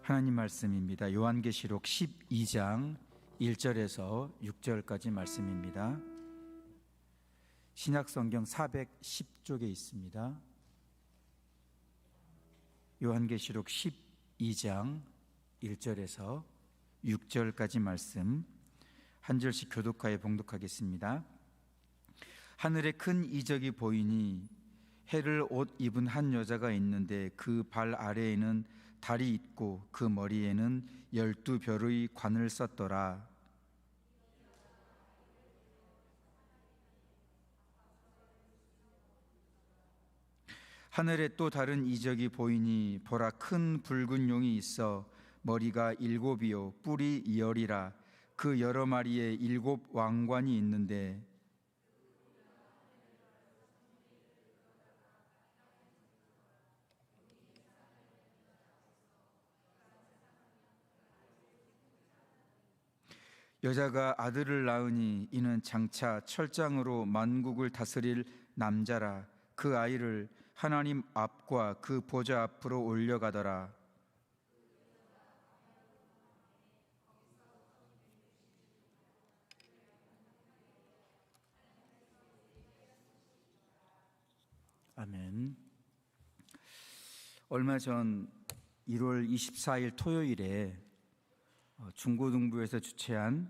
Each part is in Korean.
하나님 말씀입니다. 요한계시록 12장 1절에서 6절까지 말씀입니다. 신약성경 410쪽에 있습니다. 요한계시록 12장 1절에서 6절까지 말씀 한 절씩 교독하여 봉독하겠습니다. 하늘에 큰 이적이 보이니 해를 옷 입은 한 여자가 있는데 그 발 아래에는 달이 있고 그 머리에는 12별의 관을 썼더라. 하늘에 또 다른 이적이 보이니 보라, 큰 붉은 용이 있어 머리가 7이요 뿔이 10이라. 그 여러 마리에 7 왕관이 있는데 여자가 아들을 낳으니 이는 장차 철장으로 만국을 다스릴 남자라. 그 아이를 하나님 앞과 그 보좌 앞으로 올려가더라. 아멘. 얼마 전 1월 24일 토요일에 중고등부에서 주최한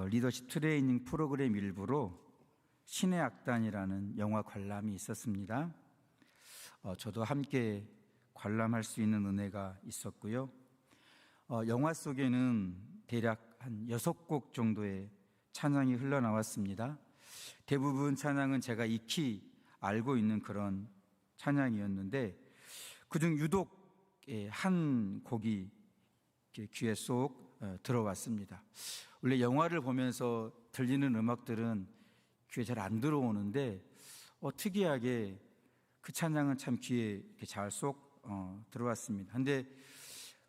리더십 트레이닝 프로그램 일부로 신의 악단이라는 영화 관람이 있었습니다. 저도 함께 관람할 수 있는 은혜가 있었고요. 영화 속에는 대략 한 6곡 정도의 찬양이 흘러나왔습니다. 대부분 찬양은 제가 익히 알고 있는 그런 찬양이었는데 그중 유독 한 곡이 귀에 쏙 들어왔습니다. 원래 영화를 보면서 들리는 음악들은 귀에 잘 안 들어오는데 특이하게 그 찬양은 참 귀에 잘 쏙 들어왔습니다. 근데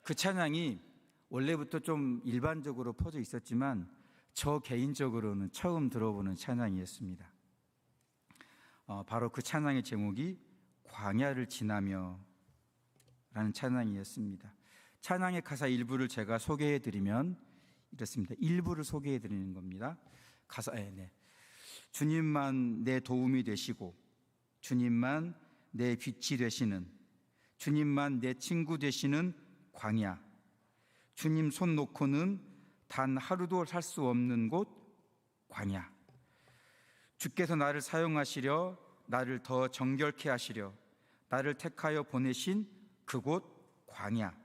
그 찬양이 원래부터 좀 일반적으로 퍼져 있었지만 저 개인적으로는 처음 들어보는 찬양이었습니다. 바로 그 찬양의 제목이 광야를 지나며 라는 찬양이었습니다. 찬양의 가사 일부를 제가 소개해드리면 이렇습니다. 일부를 소개해드리는 겁니다. 가사에 주님만 내 도움이 되시고 주님만 내 빛이 되시는, 주님만 내 친구 되시는 광야, 주님 손 놓고는 단 하루도 살 수 없는 곳 광야, 주께서 나를 사용하시려 나를 더 정결케 하시려 나를 택하여 보내신 그곳 광야,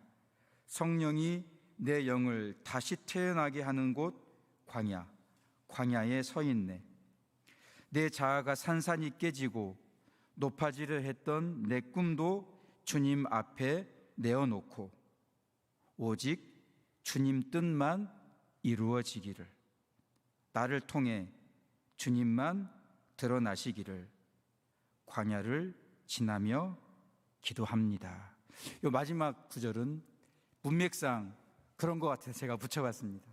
성령이 내 영을 다시 태어나게 하는 곳 광야, 광야에 서 있네. 내 자아가 산산이 깨지고 높아지려 했던 내 꿈도 주님 앞에 내어놓고 오직 주님 뜻만 이루어지기를, 나를 통해 주님만 드러나시기를 광야를 지나며 기도합니다. 이 마지막 구절은 문맥상 그런 것 같아서 제가 붙여봤습니다.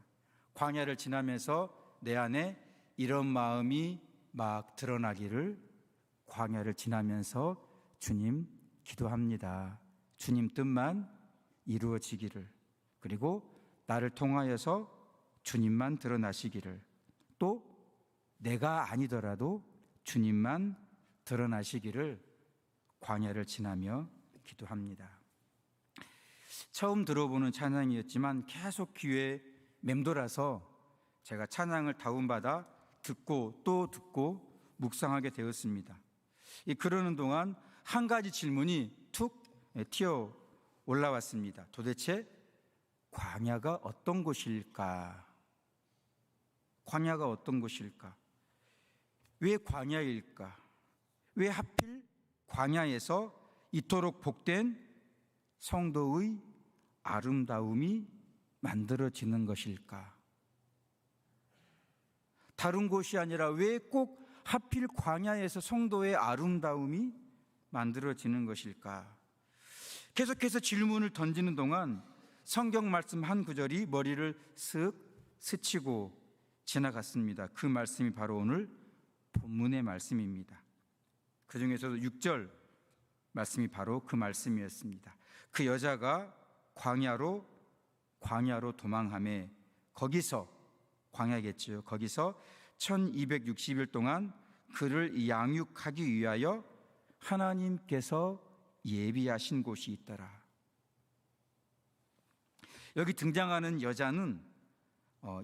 광야를 지나면서 내 안에 이런 마음이 막 드러나기를, 광야를 지나면서 주님 기도합니다. 주님 뜻만 이루어지기를, 그리고 나를 통하여서 주님만 드러나시기를, 또 내가 아니더라도 주님만 드러나시기를 광야를 지나며 기도합니다. 처음 들어보는 찬양이었지만 계속 귀에 맴돌아서 제가 찬양을 다운받아 듣고 또 듣고 묵상하게 되었습니다. 그러는 동안 한 가지 질문이 툭 튀어 올라왔습니다. 도대체 광야가 어떤 곳일까? 광야가 어떤 곳일까? 왜 광야일까? 왜 하필 광야에서 이토록 복된 성도의 아름다움이 만들어지는 것일까? 다른 곳이 아니라 왜 꼭 하필 광야에서 성도의 아름다움이 만들어지는 것일까? 계속해서 질문을 던지는 동안 성경 말씀 한 구절이 머리를 쓱 스치고 지나갔습니다. 그 말씀이 바로 오늘 본문의 말씀입니다. 그 중에서도 6절 말씀이 바로 그 말씀이었습니다. 그 여자가 광야로 도망하며 거기서 광야겠죠. 거기서 1260일 동안 그를 양육하기 위하여 하나님께서 예비하신 곳이 있더라. 여기 등장하는 여자는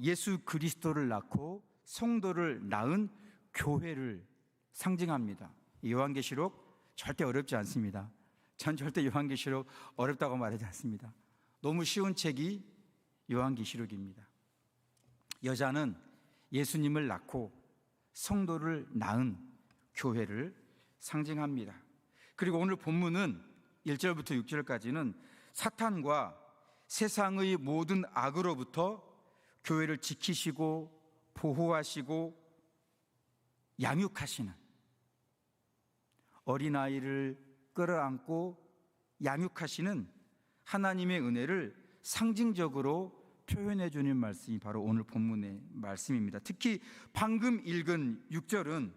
예수 그리스도를 낳고 성도를 낳은 교회를 상징합니다. 요한계시록 절대 어렵지 않습니다. 전 절대 요한계시록 어렵다고 말하지 않습니다. 너무 쉬운 책이 요한계시록입니다. 여자는 예수님을 낳고 성도를 낳은 교회를 상징합니다. 그리고 오늘 본문은 1절부터 6절까지는 사탄과 세상의 모든 악으로부터 교회를 지키시고 보호하시고 양육하시는, 어린아이를 끌어안고 양육하시는 하나님의 은혜를 상징적으로 표현해 주는 말씀이 바로 오늘 본문의 말씀입니다. 특히 방금 읽은 6절은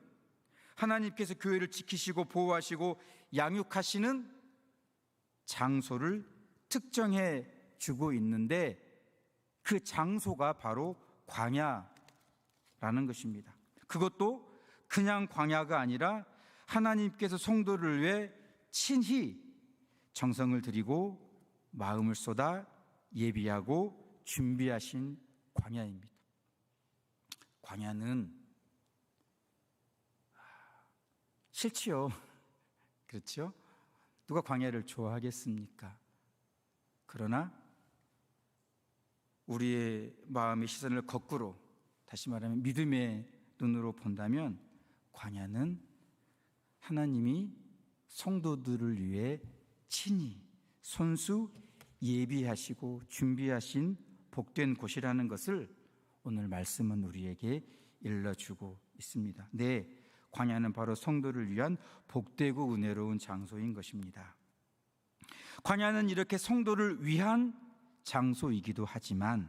하나님께서 교회를 지키시고 보호하시고 양육하시는 장소를 특정해 주고 있는데 그 장소가 바로 광야라는 것입니다. 그것도 그냥 광야가 아니라 하나님께서 성도를 위해 친히 정성을 들이고 마음을 쏟아 예비하고 준비하신 광야입니다. 광야는 싫지요. 그렇죠? 누가 광야를 좋아하겠습니까? 그러나 우리의 마음의 시선을 거꾸로, 다시 말하면 믿음의 눈으로 본다면 광야는 하나님이 성도들을 위해 친히 손수 예비하시고 준비하신 복된 곳이라는 것을 오늘 말씀은 우리에게 일러주고 있습니다. 네, 광야는 바로 성도를 위한 복되고 은혜로운 장소인 것입니다. 광야는 이렇게 성도를 위한 장소이기도 하지만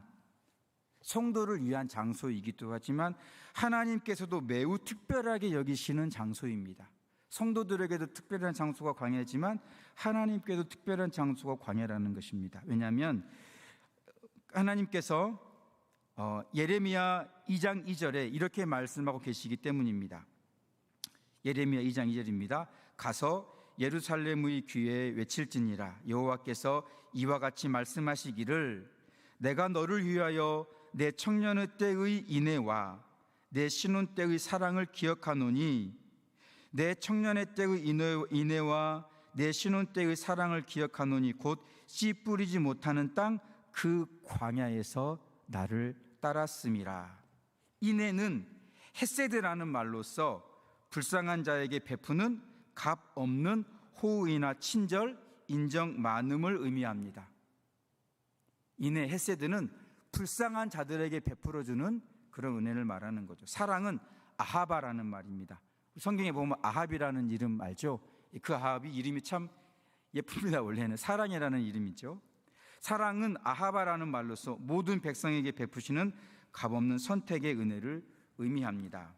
하나님께서도 매우 특별하게 여기시는 장소입니다. 성도들에게도 특별한 장소가 광야지만 하나님께도 특별한 장소가 광야라는 것입니다. 왜냐하면 하나님께서 예레미야 2장 2절에 이렇게 말씀하고 계시기 때문입니다. 예레미야 2장 2절입니다. 가서 예루살렘의 귀에 외칠지니라. 여호와께서 이와 같이 말씀하시기를 내가 너를 위하여 내 청년의 때의 인애와 내 신혼 때의 사랑을 기억하노니 내 청년의 때의 인애와 내 신혼 때의 사랑을 기억하노니 곧 씨 뿌리지 못하는 땅 그 광야에서 나를 따랐음이라. 인애는 헤세드라는 말로서 불쌍한 자에게 베푸는 값 없는 호의나 친절, 인정, 많음을 의미합니다. 인애, 헤세드는 불쌍한 자들에게 베풀어주는 그런 은혜를 말하는 거죠. 사랑은 아하바라는 말입니다. 성경에 보면 아합이라는 이름 알죠? 그 아합이 이름이 참 예쁩니다. 원래는 사랑이라는 이름이죠. 사랑은 아하바라는 말로서 모든 백성에게 베푸시는 값없는 선택의 은혜를 의미합니다.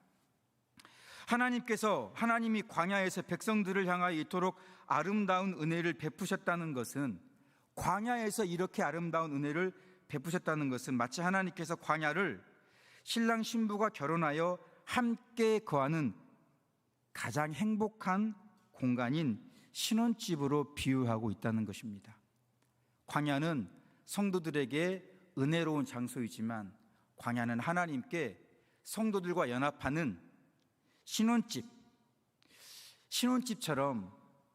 하나님이 광야에서 백성들을 향하여 이토록 아름다운 은혜를 베푸셨다는 것은, 광야에서 이렇게 아름다운 은혜를 베푸셨다는 것은 마치 하나님께서 광야를 신랑 신부가 결혼하여 함께 거하는 가장 행복한 공간인 신혼집으로 비유하고 있다는 것입니다. 광야는 성도들에게 은혜로운 장소이지만 광야는 하나님께 성도들과 연합하는 신혼집처럼,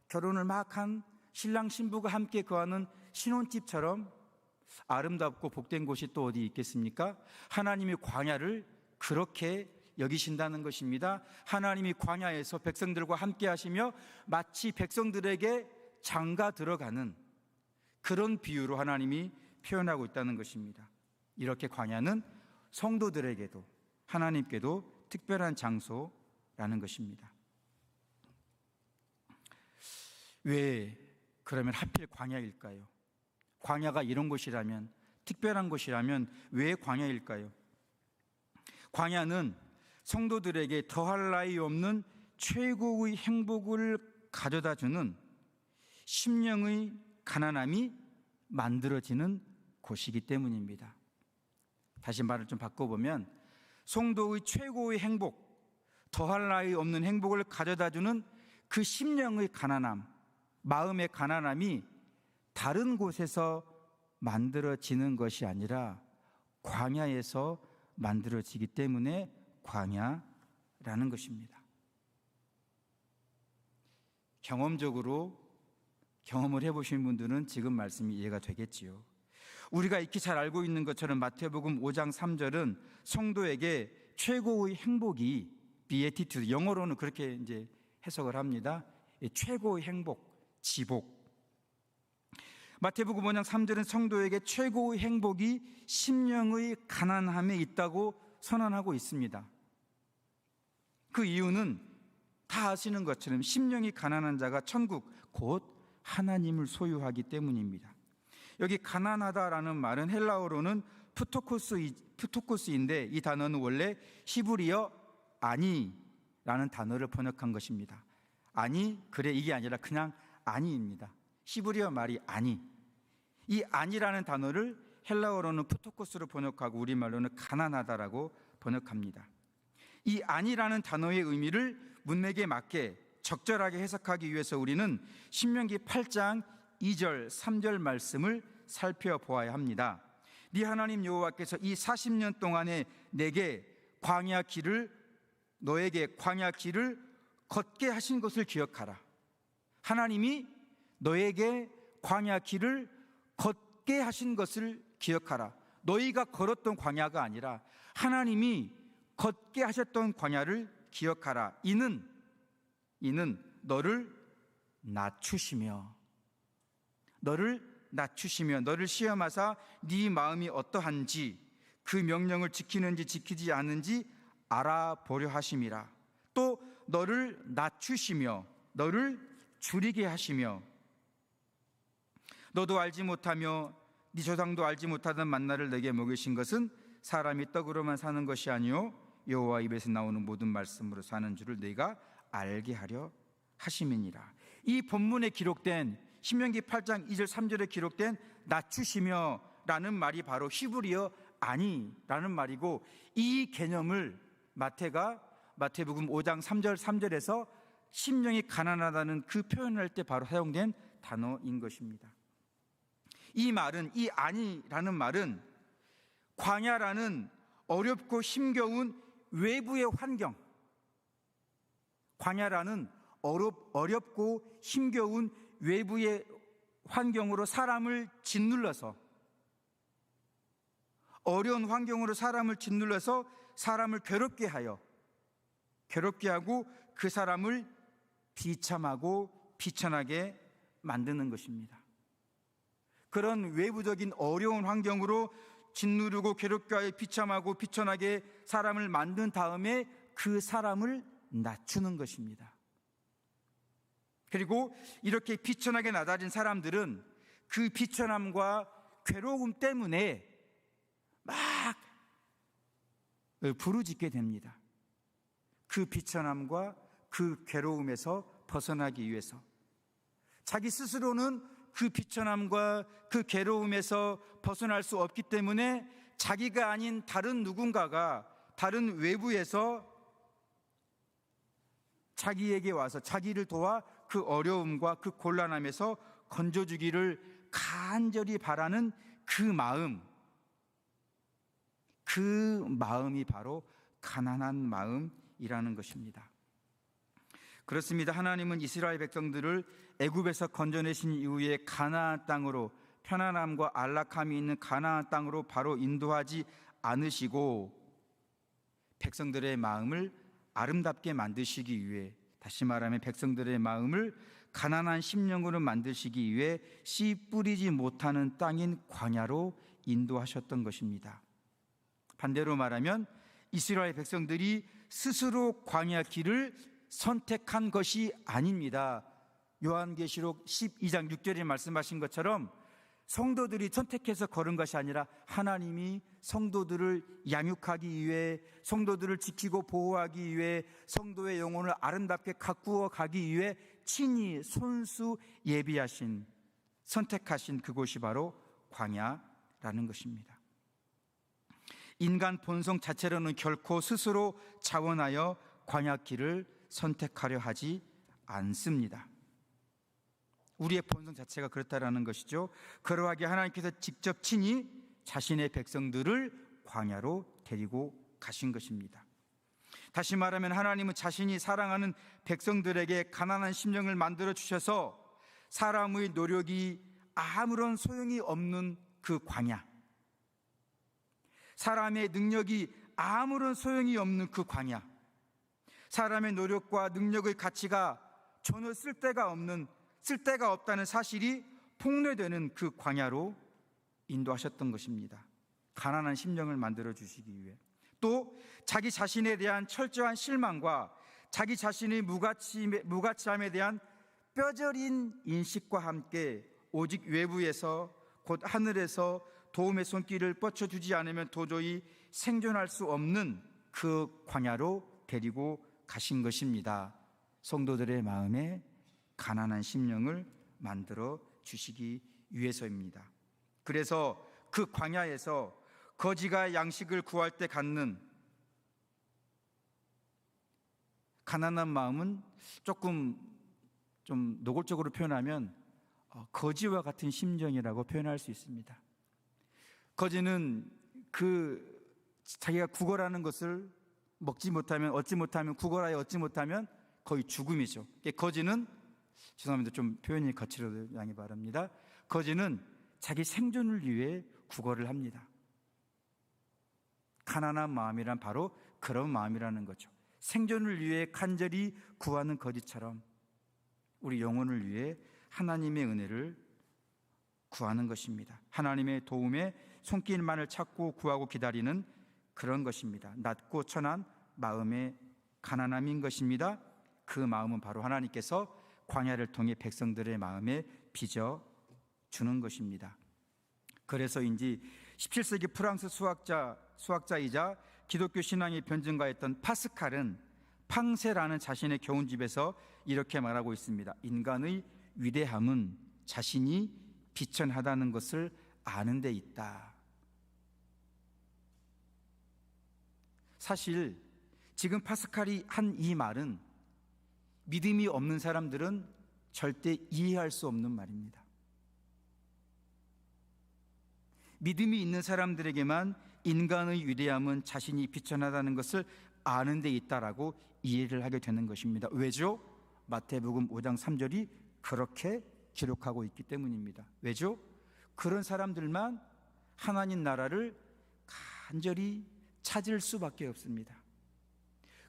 결혼을 막 한 신랑 신부가 함께 거하는 신혼집처럼 아름답고 복된 곳이 또 어디 있겠습니까? 하나님이 광야를 그렇게 여기신다는 것입니다. 하나님이 광야에서 백성들과 함께 하시며 마치 백성들에게 장가 들어가는 그런 비유로 하나님이 표현하고 있다는 것입니다. 이렇게 광야는 성도들에게도 하나님께도 특별한 장소라는 것입니다. 왜 그러면 하필 광야일까요? 광야가 이런 곳이라면, 특별한 곳이라면 왜 광야일까요? 광야는 성도들에게 더할 나위 없는 최고의 행복을 가져다 주는 심령의 가난함이 만들어지는 곳이기 때문입니다. 다시 말을 좀 바꿔보면 성도의 최고의 행복, 더할 나위 없는 행복을 가져다주는 그 심령의 가난함, 마음의 가난함이 다른 곳에서 만들어지는 것이 아니라 광야에서 만들어지기 때문에 광야라는 것입니다. 경험적으로 경험을 해보신 분들은 지금 말씀이 이해가 되겠지요. 우리가 익히 잘 알고 있는 것처럼 마태복음 5장 3절은 성도에게 최고의 행복이 비에티튜드, 영어로는 그렇게 이제 해석을 합니다. 최고의 행복, 지복. 마태복음 5장 3절은 성도에게 최고의 행복이 심령의 가난함에 있다고 선언하고 있습니다. 그 이유는 다 아시는 것처럼 심령이 가난한 자가 천국, 곧 하나님을 소유하기 때문입니다. 여기 가난하다라는 말은 헬라어로는 푸토코스인데 이 단어는 원래 히브리어 아니라는 단어를 번역한 것입니다. 아니, 그래, 이게 아니라 그냥 아니입니다. 히브리어 말이 아니. 이 아니라는 단어를 헬라어로는 푸토코스로 번역하고 우리말로는 가난하다라고 번역합니다. 이 아니라는 단어의 의미를 문맥에 맞게 적절하게 해석하기 위해서 우리는 신명기 8장 2절, 3절 말씀을 살펴보아야 합니다. 네 하나님 여호와께서 이 40년 동안에 너에게 광야 길을 걷게 하신 것을 기억하라. 하나님이 너에게 광야 길을 걷게 하신 것을 기억하라. 너희가 걸었던 광야가 아니라 하나님이 걷게 하셨던 광야를 기억하라. 이는 너를 낮추시며 너를 시험하사 네 마음이 어떠한지 그 명령을 지키는지 지키지 않은지 알아보려 하심이라. 또 너를 낮추시며 너를 줄이게 하시며 너도 알지 못하며 네 조상도 알지 못하던 만나를 내게 먹이신 것은 사람이 떡으로만 사는 것이 아니요 여호와 입에서 나오는 모든 말씀으로 사는 줄을 너희가 알게 하려 하심이니라. 이 본문에 기록된 신명기 8장 2절 3절에 기록된 낮추시며 라는 말이 바로 히브리어 아니라는 말이고, 이 개념을 마태복음 5장 3절 3절에서 심령이 가난하다는 그 표현을 할 때 바로 사용된 단어인 것입니다. 이 아니라는 말은 광야라는 어렵고 힘겨운 외부의 환경, 광야라는 어렵고 힘겨운 외부의 환경으로 사람을 짓눌러서, 어려운 환경으로 사람을 짓눌러서 사람을 괴롭게 하고 그 사람을 비참하고 비천하게 만드는 것입니다. 그런 외부적인 어려운 환경으로 짓누르고 괴롭게 하여 비참하고 비천하게 사람을 만든 다음에 그 사람을 낮추는 것입니다. 그리고 이렇게 비천하게 낮아진 사람들은 그 비천함과 괴로움 때문에 막 부르짖게 됩니다. 그 비천함과 그 괴로움에서 벗어나기 위해서 자기 스스로는 그 비천함과 그 괴로움에서 벗어날 수 없기 때문에 자기가 아닌 다른 누군가가 다른 외부에서 자기에게 와서 자기를 도와 그 어려움과 그 곤란함에서 건져주기를 간절히 바라는 그 마음이 바로 가난한 마음이라는 것입니다. 그렇습니다. 하나님은 이스라엘 백성들을 애굽에서 건져내신 이후에 가나안 땅으로, 편안함과 안락함이 있는 가나안 땅으로 바로 인도하지 않으시고 백성들의 마음을 아름답게 만드시기 위해, 다시 말하면 백성들의 마음을 가난한 심령으로 만드시기 위해 씨 뿌리지 못하는 땅인 광야로 인도하셨던 것입니다. 반대로 말하면 이스라엘 백성들이 스스로 광야 길을 선택한 것이 아닙니다. 요한계시록 12장 6절에 말씀하신 것처럼 성도들이 선택해서 걸은 것이 아니라 하나님이 성도들을 양육하기 위해, 성도들을 지키고 보호하기 위해, 성도의 영혼을 아름답게 가꾸어 가기 위해 친히 손수 예비하신, 선택하신 그곳이 바로 광야라는 것입니다. 인간 본성 자체로는 결코 스스로 자원하여 광야길을 선택하려 하지 않습니다. 우리의 본성 자체가 그렇다라는 것이죠. 그러하기에 하나님께서 직접 친히 자신의 백성들을 광야로 데리고 가신 것입니다. 다시 말하면 하나님은 자신이 사랑하는 백성들에게 가난한 심령을 만들어 주셔서 사람의 노력이 아무런 소용이 없는 그 광야, 사람의 능력이 아무런 소용이 없는 그 광야, 사람의 노력과 능력의 가치가 전혀 쓸데가 없다는 사실이 폭로되는 그 광야로 인도하셨던 것입니다. 가난한 심령을 만들어 주시기 위해, 또 자기 자신에 대한 철저한 실망과 자기 자신의 무가치함에 대한 뼈저린 인식과 함께 오직 외부에서 곧 하늘에서 도움의 손길을 뻗쳐주지 않으면 도저히 생존할 수 없는 그 광야로 데리고 가신 것입니다. 성도들의 마음에 가난한 심령을 만들어 주시기 위해서입니다. 그래서 그 광야에서 거지가 양식을 구할 때 갖는 가난한 마음은 조금 좀 노골적으로 표현하면 거지와 같은 심정이라고 표현할 수 있습니다. 거지는 자기가 구걸하는 것을 얻지 못하면 구걸하여 얻지 못하면 거의 죽음이죠. 거지는, 죄송합니다, 좀 표현이 거칠어도 양해 바랍니다. 거지는 자기 생존을 위해 구걸을 합니다. 가난한 마음이란 바로 그런 마음이라는 거죠. 생존을 위해 간절히 구하는 거지처럼 우리 영혼을 위해 하나님의 은혜를 구하는 것입니다. 하나님의 도움에 손길만을 찾고 구하고 기다리는 그런 것입니다. 낮고 천한 마음의 가난함인 것입니다. 그 마음은 바로 하나님께서 광야를 통해 백성들의 마음에 빚어주는 것입니다. 그래서인지 17세기 프랑스 수학자이자 기독교 신앙의 변증가였던 파스칼은 팡세라는 자신의 교훈집에서 이렇게 말하고 있습니다. 인간의 위대함은 자신이 비천하다는 것을 아는 데 있다. 사실 지금 파스칼이 한 이 말은 믿음이 없는 사람들은 절대 이해할 수 없는 말입니다. 믿음이 있는 사람들에게만 인간의 위대함은 자신이 비천하다는 것을 아는 데 있다라고 이해를 하게 되는 것입니다. 왜죠? 마태복음 5장 3절이 그렇게 기록하고 있기 때문입니다. 왜죠? 그런 사람들만 하나님 나라를 간절히 찾을 수밖에 없습니다.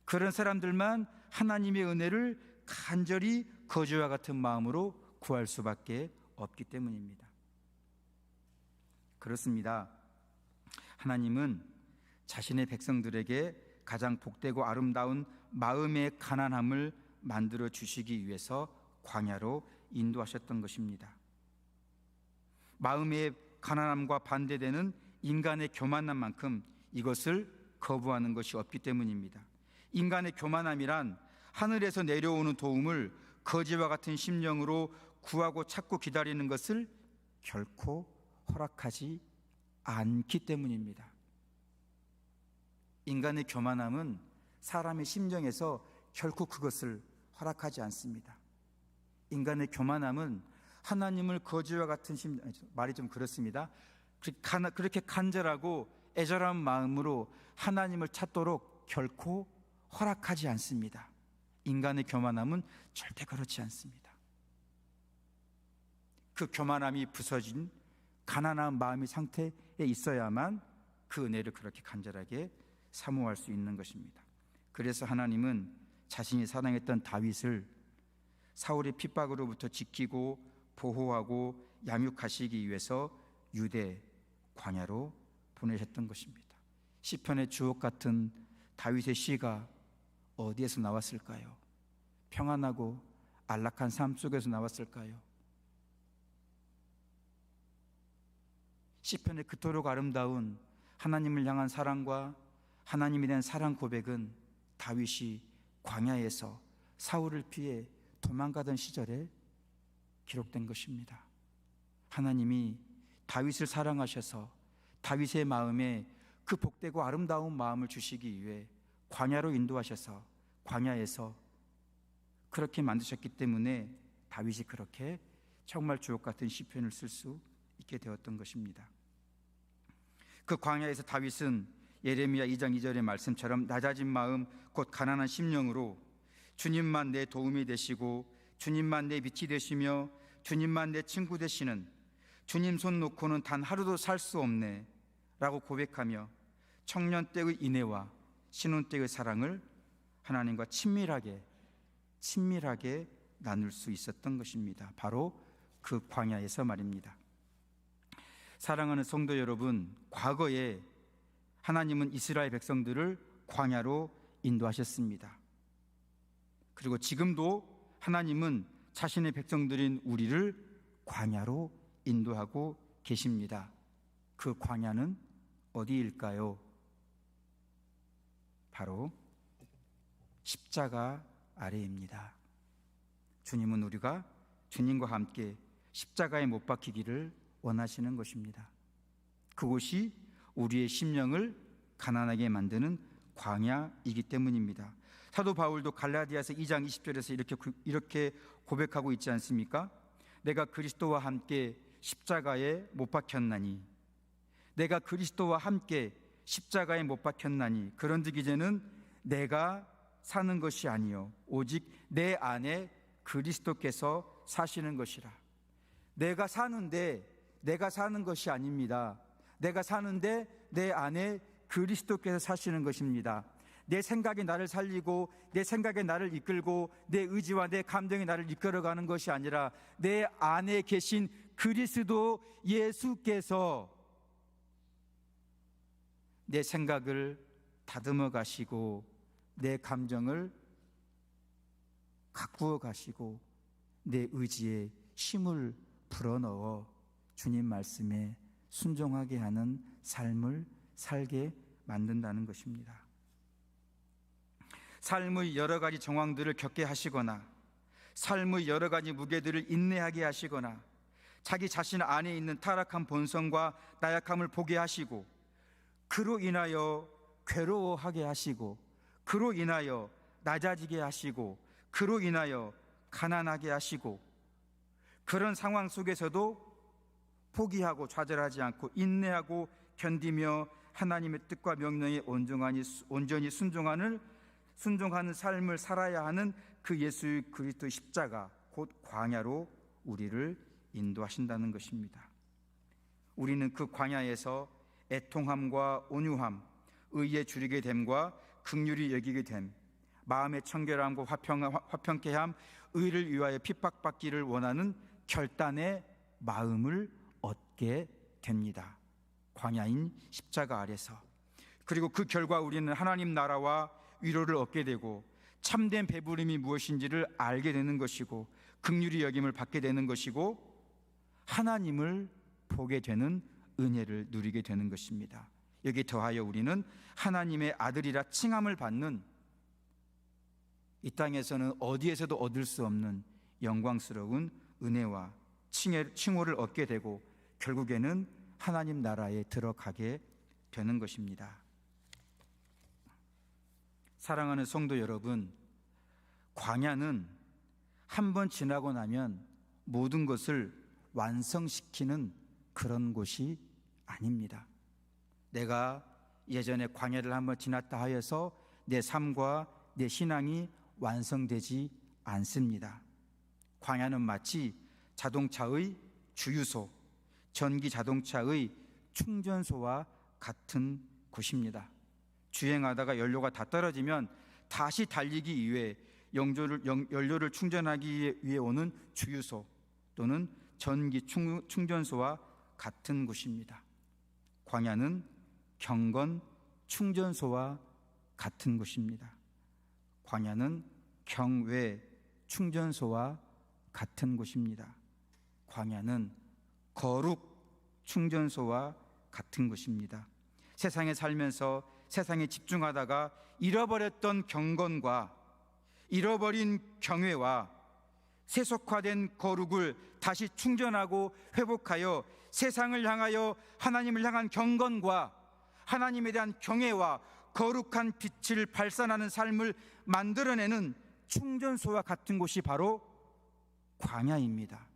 그런 사람들만 하나님의 은혜를 간절히 거지와 같은 마음으로 구할 수밖에 없기 때문입니다. 그렇습니다. 하나님은 자신의 백성들에게 가장 복되고 아름다운 마음의 가난함을 만들어 주시기 위해서 광야로 인도하셨던 것입니다. 마음의 가난함과 반대되는 인간의 교만함만큼 이것을 거부하는 것이 없기 때문입니다. 인간의 교만함이란 하늘에서 내려오는 도움을 거지와 같은 심령으로 구하고 찾고 기다리는 것을 결코 허락하지 않기 때문입니다. 인간의 교만함은 사람의 심정에서 결코 그것을 허락하지 않습니다. 인간의 교만함은 하나님을 거지와 같은 말이 좀 그렇습니다. 그렇게 간절하고 애절한 마음으로 하나님을 찾도록 결코 허락하지 않습니다. 인간의 교만함은 절대 그렇지 않습니다. 그 교만함이 부서진 가난한 마음의 상태에 있어야만 그 은혜를 그렇게 간절하게 사모할 수 있는 것입니다. 그래서 하나님은 자신이 사랑했던 다윗을 사울의 핍박으로부터 지키고 보호하고 양육하시기 위해서 유대 광야로 보내셨던 것입니다. 시편의 주옥 같은 다윗의 시가 어디에서 나왔을까요? 평안하고 안락한 삶 속에서 나왔을까요? 시편의 그토록 아름다운 하나님을 향한 사랑과 하나님에 대한 사랑 고백은 다윗이 광야에서 사울을 피해 도망가던 시절에 기록된 것입니다. 하나님이 다윗을 사랑하셔서 다윗의 마음에 그 복되고 아름다운 마음을 주시기 위해 광야로 인도하셔서 광야에서 그렇게 만드셨기 때문에 다윗이 그렇게 정말 주옥 같은 시편을 쓸 수 있게 되었던 것입니다. 그 광야에서 다윗은 예레미야 2장 2절의 말씀처럼 낮아진 마음 곧 가난한 심령으로 주님만 내 도움이 되시고 주님만 내 빛이 되시며 주님만 내 친구 되시는 주님 손 놓고는 단 하루도 살 수 없네 라고 고백하며 청년 때의 인애와 신혼 때의 사랑을 하나님과 친밀하게 나눌 수 있었던 것입니다. 바로 그 광야에서 말입니다. 사랑하는 성도 여러분, 과거에 하나님은 이스라엘 백성들을 광야로 인도하셨습니다. 그리고 지금도 하나님은 자신의 백성들인 우리를 광야로 인도하고 계십니다. 그 광야는 어디일까요? 바로 십자가 아래입니다. 주님은 우리가 주님과 함께 십자가에 못 박히기를 원하시는 것입니다. 그곳이 우리의 심령을 가난하게 만드는 광야이기 때문입니다. 사도 바울도 갈라디아서 2장 20절에서 이렇게 고백하고 있지 않습니까? 내가 그리스도와 함께 십자가에 못 박혔나니, 내가 그리스도와 함께 십자가에 못 박혔나니, 그런즉 이제는 내가 사는 것이 아니요 오직 내 안에 그리스도께서 사시는 것이라. 내가 사는 것이 아닙니다. 내가 사는데 내 안에 그리스도께서 사시는 것입니다. 내 생각이 나를 살리고 내 생각이 나를 이끌고 내 의지와 내 감정이 나를 이끌어가는 것이 아니라 내 안에 계신 그리스도 예수께서 내 생각을 다듬어 가시고 내 감정을 가꾸어 가시고 내 의지에 힘을 불어넣어 주님 말씀에 순종하게 하는 삶을 살게 만든다는 것입니다. 삶의 여러 가지 정황들을 겪게 하시거나 삶의 여러 가지 무게들을 인내하게 하시거나 자기 자신 안에 있는 타락한 본성과 나약함을 보게 하시고 그로 인하여 괴로워하게 하시고 그로 인하여 낮아지게 하시고 그로 인하여 가난하게 하시고 그런 상황 속에서도 포기하고 좌절하지 않고 인내하고 견디며 하나님의 뜻과 명령에 온전히 순종하는 삶을 살아야 하는 그 예수 그리스도의 십자가 곧 광야로 우리를 인도하신다는 것입니다. 우리는 그 광야에서 애통함과 온유함, 의에 주리게 됨과 긍휼히 여기게 됨, 마음의 청결함과 화평케함, 의를 위하여 핍박받기를 원하는 결단의 마음을 얻게 됩니다. 광야인 십자가 아래서. 그리고 그 결과 우리는 하나님 나라와 위로를 얻게 되고 참된 배부름이 무엇인지를 알게 되는 것이고 긍휼히 여김을 받게 되는 것이고 하나님을 보게 되는 은혜를 누리게 되는 것입니다. 여기에 더하여 우리는 하나님의 아들이라 칭함을 받는 이 땅에서는 어디에서도 얻을 수 없는 영광스러운 은혜와 칭호를 얻게 되고 결국에는 하나님 나라에 들어가게 되는 것입니다. 사랑하는 성도 여러분, 광야는 한 번 지나고 나면 모든 것을 완성시키는 그런 곳이 아닙니다. 내가 예전에 광야를 한번 지났다 하여서 내 삶과 내 신앙이 완성되지 않습니다. 광야는 마치 자동차의 주유소, 전기 자동차의 충전소와 같은 곳입니다. 주행하다가 연료가 다 떨어지면 다시 달리기 위해 연료를 충전하기 위해 오는 주유소 또는 전기 충전소와 같은 곳입니다. 광야는 경건 충전소와 같은 곳입니다. 광야는 경외 충전소와 같은 곳입니다. 광야는 거룩 충전소와 같은 곳입니다. 세상에 살면서 세상에 집중하다가 잃어버렸던 경건과 잃어버린 경외와 세속화된 거룩을 다시 충전하고 회복하여 세상을 향하여 하나님을 향한 경건과 하나님에 대한 경외와 거룩한 빛을 발산하는 삶을 만들어내는 충전소와 같은 곳이 바로 광야입니다.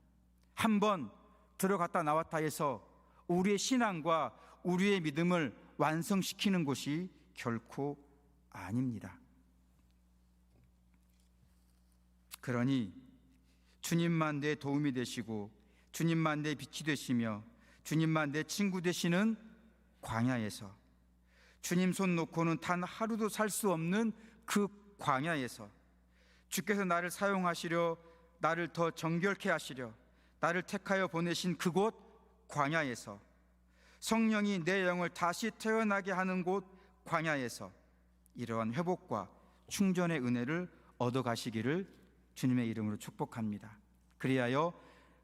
한번 들어갔다 나왔다 해서 우리의 신앙과 우리의 믿음을 완성시키는 곳이 결코 아닙니다. 그러니 주님만 내 도움이 되시고 주님만 내 빛이 되시며 주님만 내 친구 되시는 광야에서, 주님 손 놓고는 단 하루도 살 수 없는 그 광야에서 주께서 나를 사용하시려, 나를 더 정결케 하시려 나를 택하여 보내신 그곳 광야에서, 성령이 내 영을 다시 태어나게 하는 곳 광야에서 이러한 회복과 충전의 은혜를 얻어가시기를 주님의 이름으로 축복합니다. 그리하여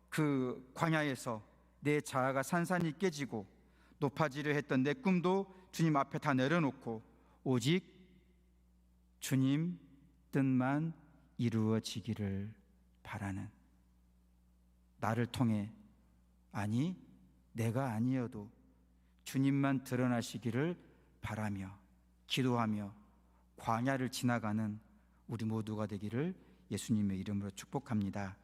그 광야에서 내 자아가 산산이 깨지고 높아지려 했던 내 꿈도 주님 앞에 다 내려놓고 오직 주님 뜻만 이루어지기를 바라는, 나를 통해, 아니 내가 아니어도 주님만 드러나시기를 바라며 기도하며 광야를 지나가는 우리 모두가 되기를 예수님의 이름으로 축복합니다.